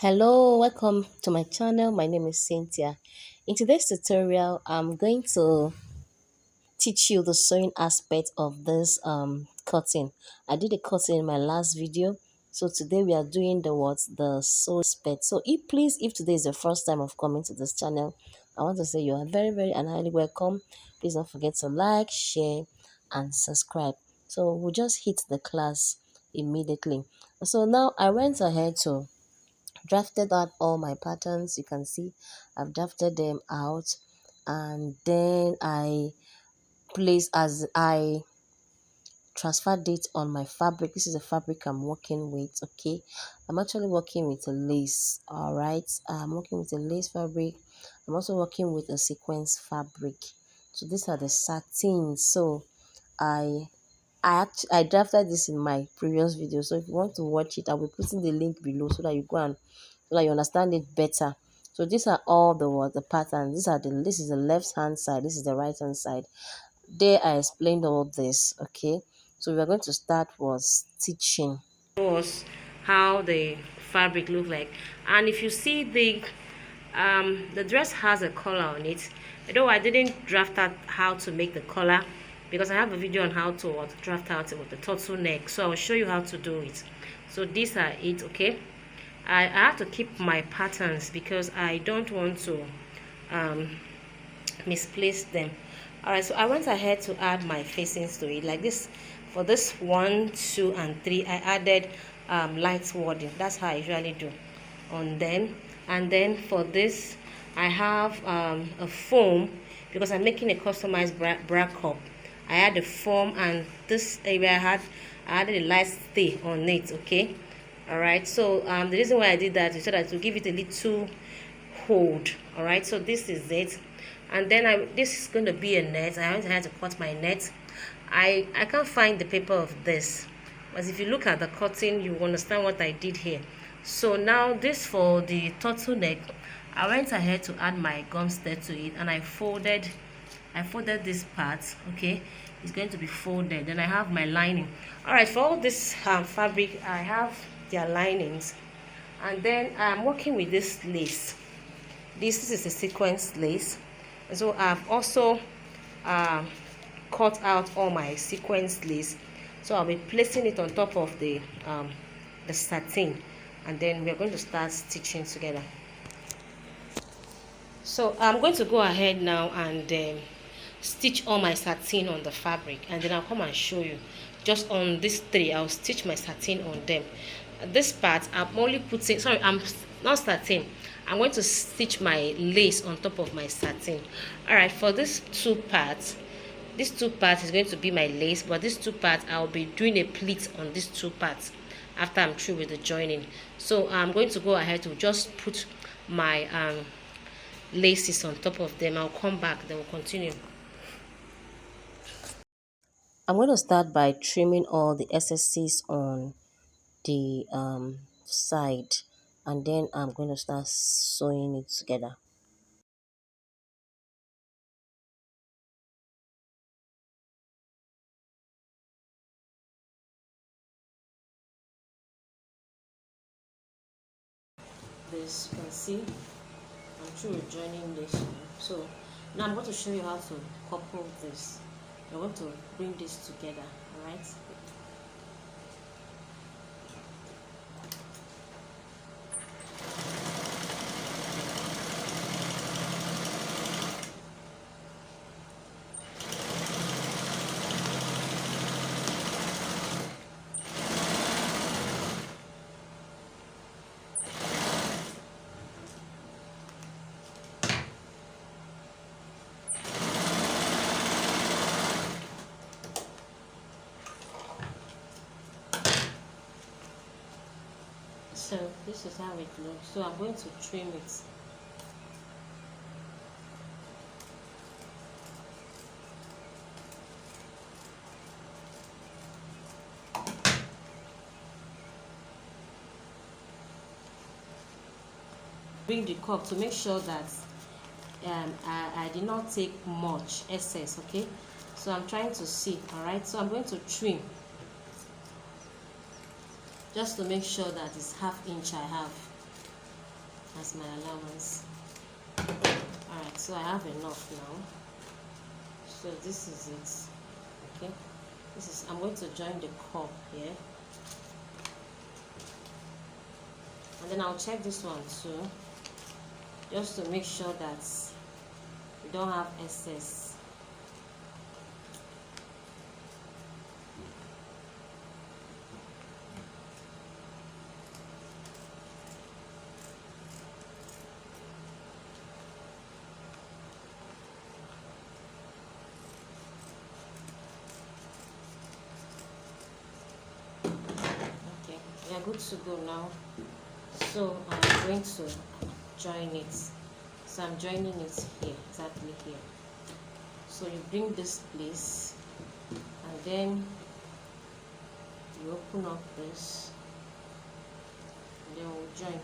Hello, welcome to my channel. My name is Cynthia. In today's tutorial, I'm going to teach you the sewing aspect of this cutting. I did a cutting in my last video, so today we are doing the sew aspect. So if today is your first time of coming to this channel, I want to say you are very and highly welcome. Please don't forget to like, share and subscribe. So we'll just hit the class immediately. So now I went ahead to drafted out all my patterns. You can see I've drafted them out, and then I transferred it on my fabric. This is the fabric I'm working with. Okay, I'm actually working with a lace. All right, I'm working with a lace fabric. I'm also working with a sequence fabric. So these are the satins. So I I drafted this in my previous video, so if you want to watch it, I'll be putting the link below so that you go and so that you understand it better. So these are all the patterns. This is the left hand side, this is the right hand side. There I explained all this. Okay, so we are going to start with stitching. Was how the fabric look like, and if you see the dress has a collar on it, although I didn't draft out how to make the collar because I have a video on how to draft out with the turtleneck, so I'll show you how to do it. So these are it. Okay, I have to keep my patterns because I don't want to misplace them. All right, so I went ahead to add my facings to it like this. For this 1, 2 and 3, I added light wording. That's how I usually do on them. And then for this, I have a foam because I'm making a customized bra cup. I had a foam, and this area I added a light stay on it. Okay, all right. So the reason why I did that is so that to give it a little hold. All right, so this is it. And then this is going to be a net. I had to cut my net. I can't find the paper of this, but if you look at the cutting, you understand what I did here. So now this for the turtleneck, I went ahead to add my gum stud to it, and I folded this part. Okay, it's going to be folded. Then I have my lining. All right, for all this fabric, I have their linings, and then I'm working with this lace. This is a sequence lace, and so I've also cut out all my sequence lace, so I'll be placing it on top of the satin, and then we're going to start stitching together. So I'm going to go ahead now and stitch all my satin on the fabric, and then I'll come and show you. Just on these 3, I'll stitch my satin on them. This part I'm only putting, sorry, I'm not satin, I'm going to stitch my lace on top of my satin. All right, for this 2 parts, this 2 parts is going to be my lace, but this 2 parts I'll be doing a pleat on these 2 parts after I'm through with the joining. So I'm going to go ahead to just put my laces on top of them. I'll come back, then we'll continue. I'm going to start by trimming all the excesses on the side, and then I'm going to start sewing it together. This you can see I'm through joining this. So now I'm going to show you how to couple this. You're going to bring this together. All right. So this is how it looks. So I'm going to trim it. Bring the cup to make sure that I did not take much excess. Okay, so I'm trying to see. All right, so I'm going to trim just to make sure that it's 1/2 inch I have. as my allowance. Alright, so I have enough now. So this is it. Okay, this is, I'm going to join the cup here, and then I'll check this one too, just to make sure that we don't have excess. Okay, we are good to go now. So I'm going to join it. So I'm joining it here, exactly here. So you bring this place, and then you open up this, and then we'll join.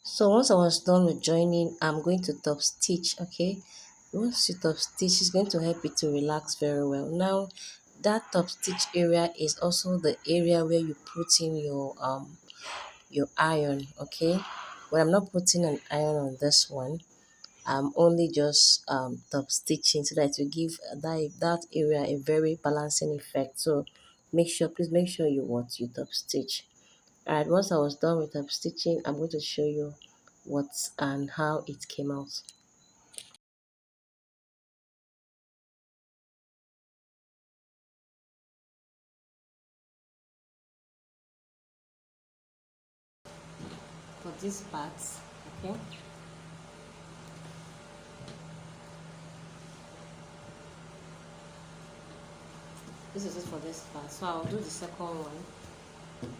So once I was done with joining, I'm going to top stitch. Okay, once you top stitch, it's going to help you to relax very well. Now that top stitch area is also the area where you put in your iron. Okay, but I'm not putting an iron on this one. I'm only just top stitching so that it will give that area a very balancing effect. So please make sure you top stitch. Alright, once I was done with top stitching, I'm going to show you what and how it came out. For this part, okay, this is it for this part. So I'll do the second one.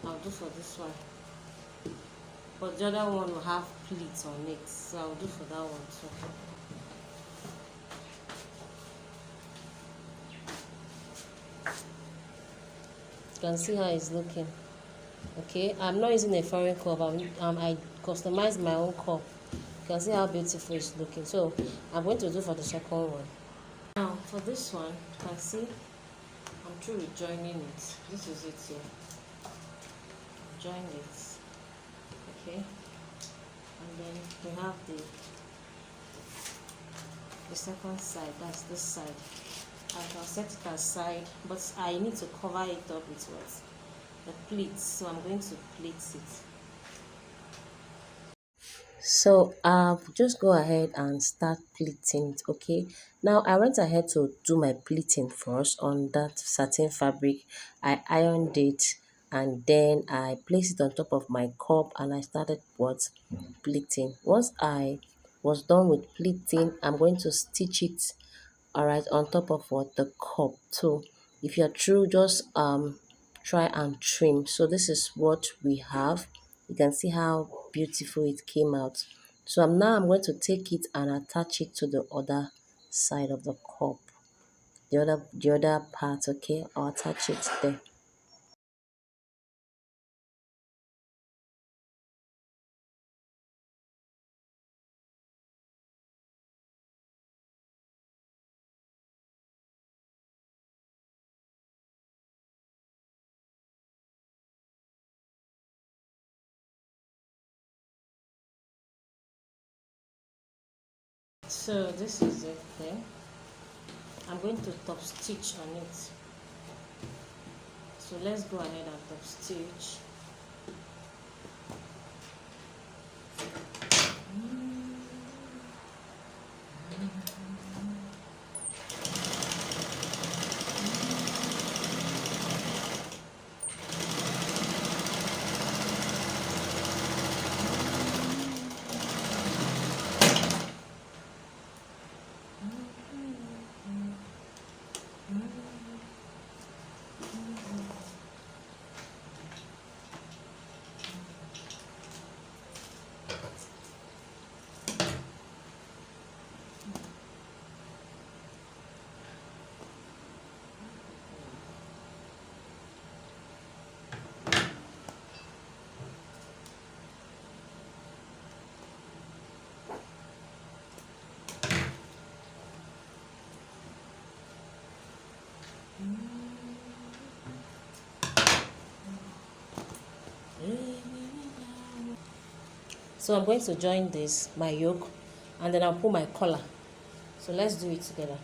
I'll do for this one, but the other one will have pleats on it, so I'll do for that one too. You can see how it's looking. Okay, I'm not using a foreign cup. I customized my own cup. You can see how beautiful it's looking. So I'm going to do for the second one. Now for this one, you can see I'm through with joining it. This is it here. Join it. Okay, and then we have the second side. That's this side. I can set it aside, but I need to cover it up with what? The pleats. So I'm going to pleat it. So just go ahead and start pleating it. Okay, now I went ahead to do my pleating first on that satin fabric. I ironed it, and then I placed it on top of my cup, and I started pleating. Once I was done with pleating, I'm going to stitch it, all right, on top of the cup. So if you're through, just try and trim. So this is what we have. You can see how beautiful it came out. So I'm going to take it and attach it to the other side of the cup, the other part. Okay, I'll attach it there. So this is it there. I'm going to top stitch on it. So let's go ahead and top stitch. So I'm going to join this, my yoke, and then I'll put my collar. So let's do it together.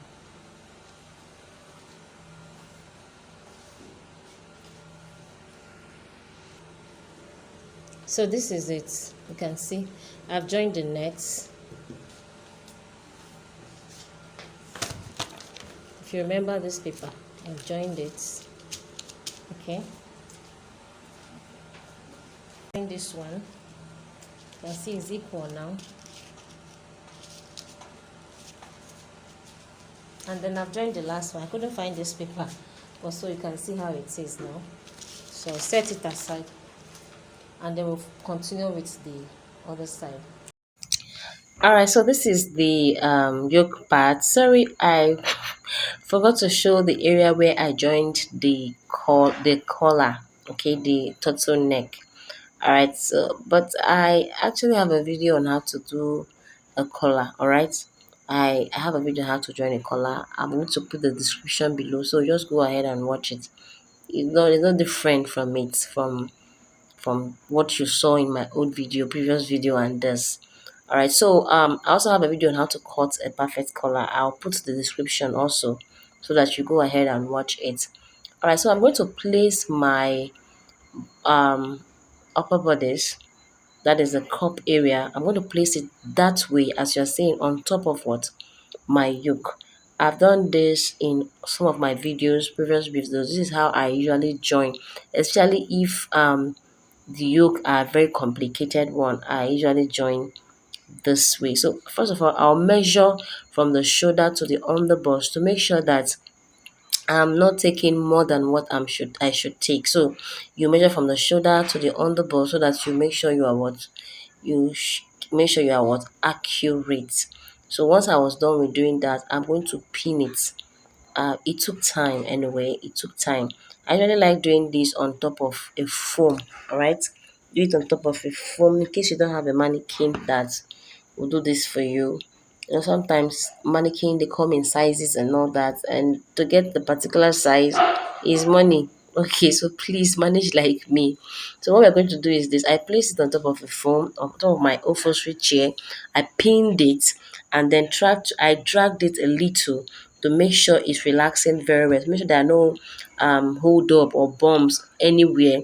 So this is it. You can see I've joined the necks. If you remember this paper, I've joined it. Okay. Join this one. You can see it's equal now. And then I've joined the last one. I couldn't find this paper, but so you can see how it is now. So I'll set it aside, and then we'll continue with the other side. All right, so this is the yoke part. Sorry, I forgot to show the area where I joined the collar. Okay, the turtleneck. All right, so but I actually have a video on how to do a collar. All right, I have a video on how to join a collar. I'm going to put the description below, so just go ahead and watch it. It's not different from it from what you saw in my old video, previous video, and this. All right, so I also have a video on how to cut a perfect collar. I'll put the description also, so that you go ahead and watch it. All right, so I'm going to place my um upper bodice, that is the cup area. I'm going to place it that way, as you're seeing, on top of what, my yoke. I've done this in some of my videos, previous videos. This is how I usually join, especially if the yoke are very complicated one. I usually join this way. So first of all, I'll measure from the shoulder to the underbust to make sure that I'm not taking more than what I should take. So you measure from the shoulder to the underbust, so that you make sure you are what make sure you are what, accurate. So once I was done with doing that, I'm going to pin it. It took time anyway. It took time. I really like doing this on top of a foam. All right, do it on top of a foam in case you don't have a mannequin that will do this for you. You know, sometimes mannequin, they come in sizes and all that, and to get the particular size is money. Okay, so please manage like me. So what we're going to do is this: I placed it on top of a foam, on top of my upholstery chair. I pinned it, and then I dragged it a little to make sure it's relaxing very well. To make sure there are no hold up or bumps anywhere.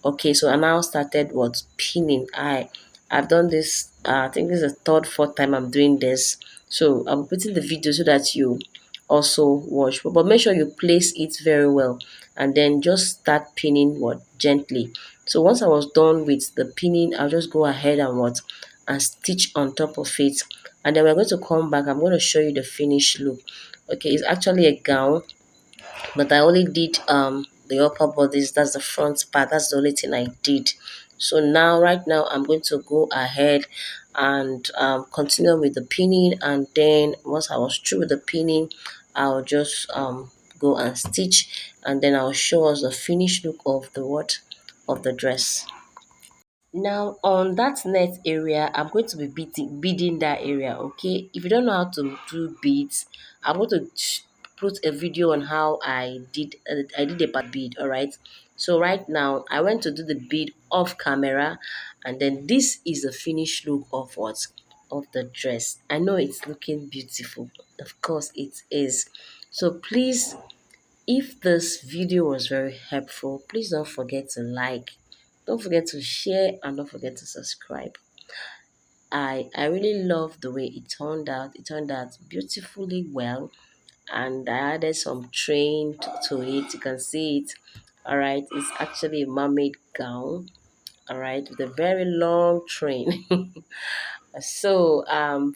Okay, so I now started what, pinning. I've done this. I think this is the third, fourth time I'm doing this. So I'm putting the video so that you also watch. But make sure you place it very well, and then just start pinning what, gently. So once I was done with the pinning, I'll just go ahead and what, and stitch on top of it. And then we're going to come back. I'm going to show you the finished look. Okay, it's actually a gown, but I only did the upper bodies. That's the front part. That's the only thing I did. So now, right now, I'm going to go ahead and continue with the pinning, and then once I was through with the pinning, I'll just go and stitch, and then I'll show us the finished look of the what, of the dress. Now on that net area, I'm going to be beading that area. Okay, if you don't know how to do beads, I'm going to put a video on how I did a bad bead. All right, so right now I went to do the bead off camera, and then this is the finished look of what, of the dress. I know it's looking beautiful, of course it is. So please, if this video was very helpful, please don't forget to like, don't forget to share, and don't forget to subscribe. I really love the way it turned out. It turned out beautifully well, and I added some train to it. You can see it. All right, it's actually a mermaid gown. All right, with a very long train. So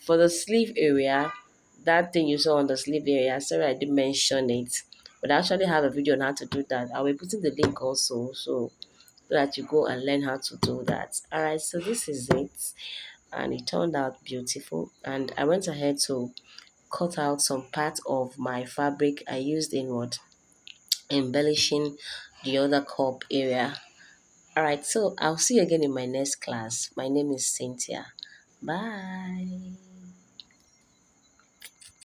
for the sleeve area, that thing you saw on the sleeve area, sorry I didn't mention it, but I actually have a video on how to do that. I'll be putting the link also, so that you go and learn how to do that. All right, so this is it, and it turned out beautiful. And I went ahead to cut out some part of my fabric I used in what, embellishing the other cup area. All right, so I'll see you again in my next class. My name is Cynthia. Bye.